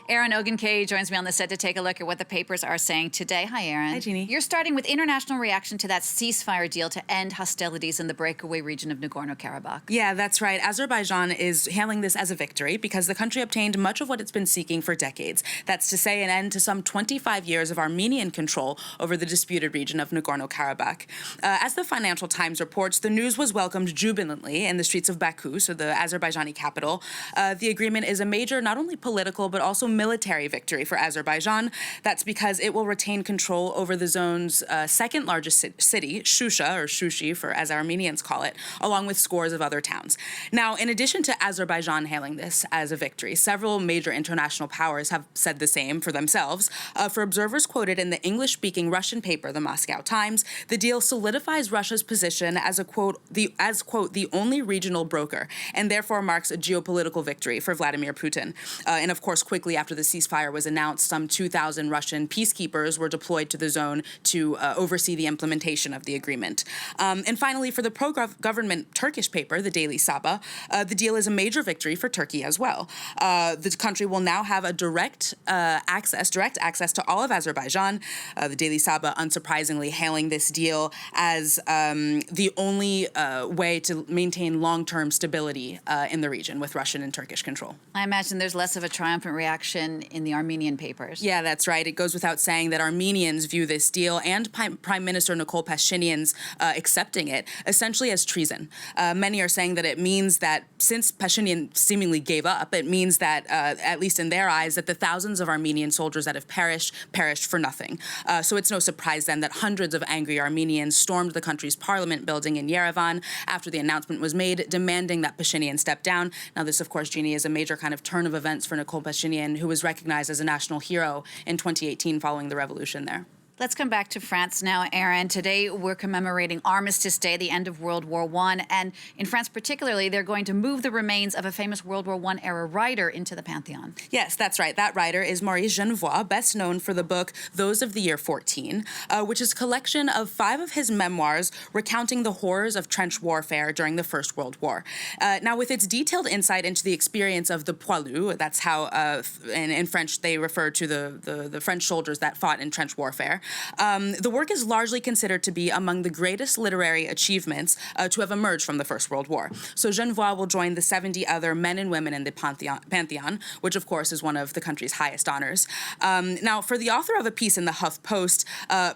Erin Ogunkay joins me on the set to take a look at what the papers are saying today. Hi, Erin. Hi, Jeannie. You're starting with international reaction to that ceasefire deal to end hostilities in the breakaway region of Nagorno-Karabakh. Yeah, that's right. Azerbaijan is hailing this as a victory because the country obtained much of what it's been seeking for decades. That's to say, an end to some 25 years of Armenian control over the disputed region of Nagorno-Karabakh. As the Financial Times reports, the news was welcomed jubilantly in the streets of Baku, so the Azerbaijani capital. The agreement is a major, not only political, but also military victory for Azerbaijan. That's because it will retain control over the zone's second largest city, Shusha, or Shushi, as Armenians call it, along with scores of other towns. Now, in addition to Azerbaijan hailing this as a victory, several major international powers have said the same for themselves. For observers quoted in the English-speaking Russian paper, the Moscow Times, the deal solidifies Russia's position as quote, the only regional broker, and therefore marks a geopolitical victory for Vladimir Putin. And of course, quickly after the ceasefire was announced, some 2,000 Russian peacekeepers were deployed to the zone to oversee the implementation of the agreement. And finally, for the pro-government Turkish paper, the Daily Sabah, the deal is a major victory for Turkey as well. The country will now have a direct access to all of Azerbaijan. The Daily Sabah, unsurprisingly, hailing this deal as the only way to maintain long-term stability in the region with Russian and Turkish control. I imagine there's less of a triumphant reaction in the Armenian papers. Yeah, that's right. It goes without saying that Armenians view this deal and Prime Minister Nikol Pashinyan's accepting it essentially as treason. Many are saying that it means that since Pashinyan seemingly gave up, it means that, at least in their eyes, that the thousands of Armenian soldiers that have perished for nothing. So it's no surprise then that hundreds of angry Armenians stormed the country's parliament building in Yerevan after the announcement was made, demanding that Pashinyan step down. Now, this, of course, Jeannie, is a major kind of turn of events for Nikol Pashinyan, who was recognized as a national hero in 2018 following the revolution there. Let's come back to France now, Erin. Today, we're commemorating Armistice Day, the end of World War I. And in France particularly, they're going to move the remains of a famous World War I-era writer into the Pantheon. Yes, that's right. That writer is Maurice Genevoix, best known for the book Those of the Year 14, which is a collection of 5 of his memoirs recounting the horrors of trench warfare during the First World War. Now, with its detailed insight into the experience of the poilus, that's how in French they refer to the French soldiers that fought in trench warfare, the work is largely considered to be among the greatest literary achievements to have emerged from the First World War. So Genevoix will join the 70 other men and women in the Pantheon, which of course is one of the country's highest honors. Now, for the author of a piece in the HuffPost,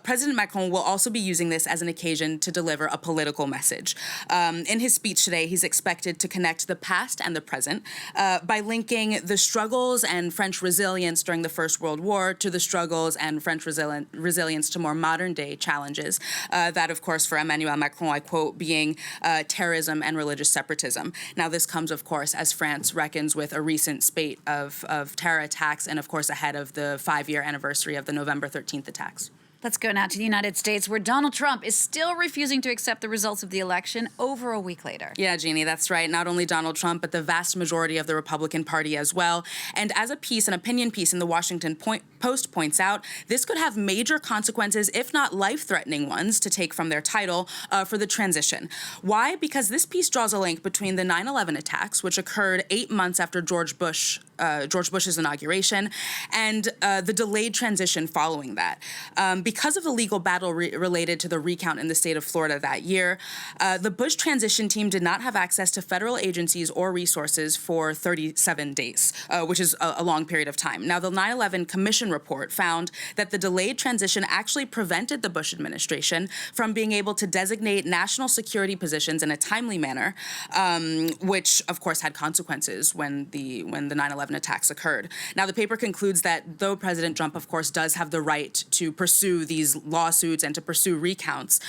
President Macron will also be using this as an occasion to deliver a political message. In his speech today, he's expected to connect the past and the present by linking the struggles and French resilience during the First World War to the struggles and French resilience to more modern-day challenges. That, of course, for Emmanuel Macron, I quote, being terrorism and religious separatism. Now, this comes, of course, as France reckons with a recent spate of terror attacks and, of course, ahead of the 5-year anniversary of the November 13th attacks. Let's go now to the United States, where Donald Trump is still refusing to accept the results of the election over a week later. Yeah, Jeannie, that's right. Not only Donald Trump, but the vast majority of the Republican Party as well. And as an opinion piece in the Washington Post points out, this could have major consequences, if not life-threatening ones, to take from their title for the transition. Why? Because this piece draws a link between the 9/11 attacks, which occurred 8 months after George Bush's inauguration, and the delayed transition following that. Because of the legal battle related to the recount in the state of Florida that year, the Bush transition team did not have access to federal agencies or resources for 37 days, which is a long period of time. Now, the 9/11 Commission report found that the delayed transition actually prevented the Bush administration from being able to designate national security positions in a timely manner, which, of course, had consequences when the 9/11 attacks occurred. Now, the paper concludes that though President Trump, of course, does have the right to pursue these lawsuits and to pursue recounts,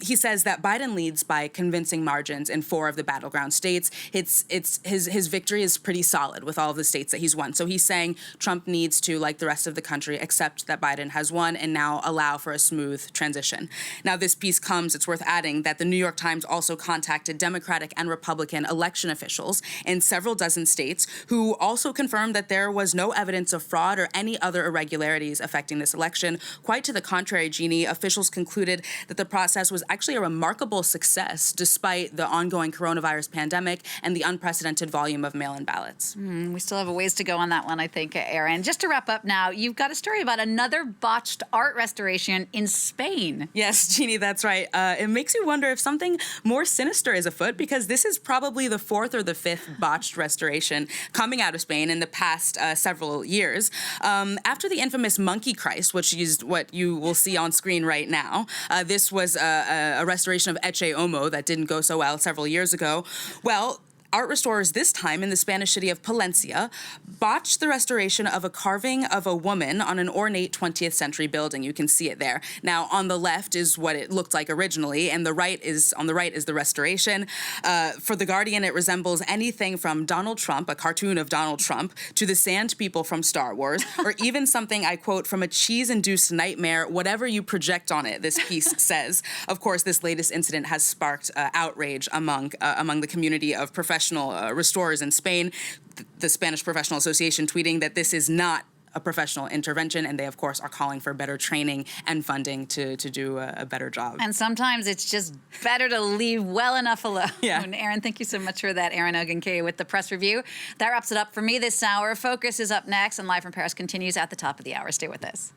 he says that Biden leads by convincing margins in 4 of the battleground states. His victory is pretty solid with all of the states that he's won. So he's saying Trump needs to, like the rest of the country, accept that Biden has won and now allow for a smooth transition. Now, this piece comes, it's worth adding, that the New York Times also contacted Democratic and Republican election officials in several dozen states who also confirmed that there was no evidence of fraud or any other irregularities affecting this election. Quite to the contrary, Jeannie, officials concluded that the process was actually a remarkable success despite the ongoing coronavirus pandemic and the unprecedented volume of mail-in ballots. We still have a ways to go on that one, I think, Erin. Just to wrap up now, you've got a story about another botched art restoration in Spain. Yes, Jeannie, that's right. It makes you wonder if something more sinister is afoot, because this is probably the fourth or the fifth botched restoration coming out of Spain in the past several years. After the infamous Monkey Christ, which is what you will see on screen right now, this was a restoration of Ecce Homo that didn't go so well several years ago. Well, art restorers this time in the Spanish city of Palencia botched the restoration of a carving of a woman on an ornate 20th century building. You can see it there. Now, on the left is what it looked like originally, and on the right is the restoration. For The Guardian, it resembles anything from Donald Trump, a cartoon of Donald Trump, to the Sand People from Star Wars, or even something, I quote, from a cheese-induced nightmare, whatever you project on it, this piece says. Of course, this latest incident has sparked outrage among the community of professional restorers in Spain, the Spanish Professional Association tweeting that this is not a professional intervention, and they, of course, are calling for better training and funding to do a better job. And sometimes it's just better to leave well enough alone. Yeah. Erin, thank you so much for that. Erin Ogunkeye with the Press Review. That wraps it up for me this hour. Focus is up next, and Live from Paris continues at the top of the hour. Stay with us.